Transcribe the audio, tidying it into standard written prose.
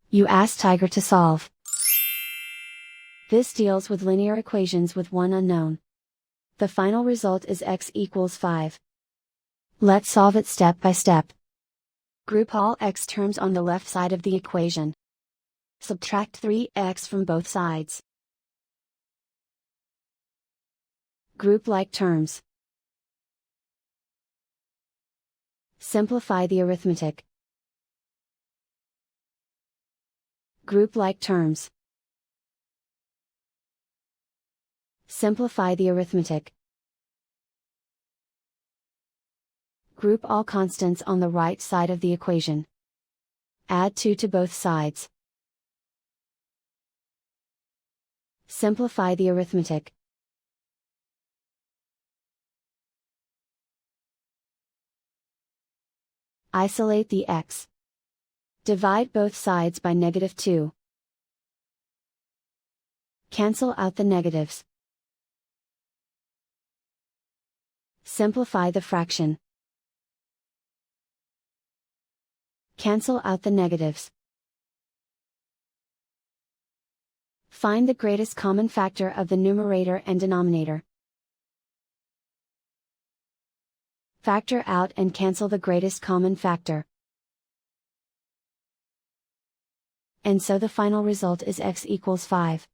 You ask Tiger to solve. This deals with linear equations with one unknown. The final result is x equals 5. Let's solve it step by step. Group all x terms on the left side of the equation. Subtract 3x from both sides. Group like terms. Simplify the arithmetic. Group like terms. Simplify the arithmetic. Group all constants on the right side of the equation. Add 2 to both sides. Simplify the arithmetic. Isolate the x. Divide both sides by -2. Cancel out the negatives. Simplify the fraction. Cancel out the negatives. Find the greatest common factor of the numerator and denominator. Factor out and cancel the greatest common factor. And so the final result is x equals 5.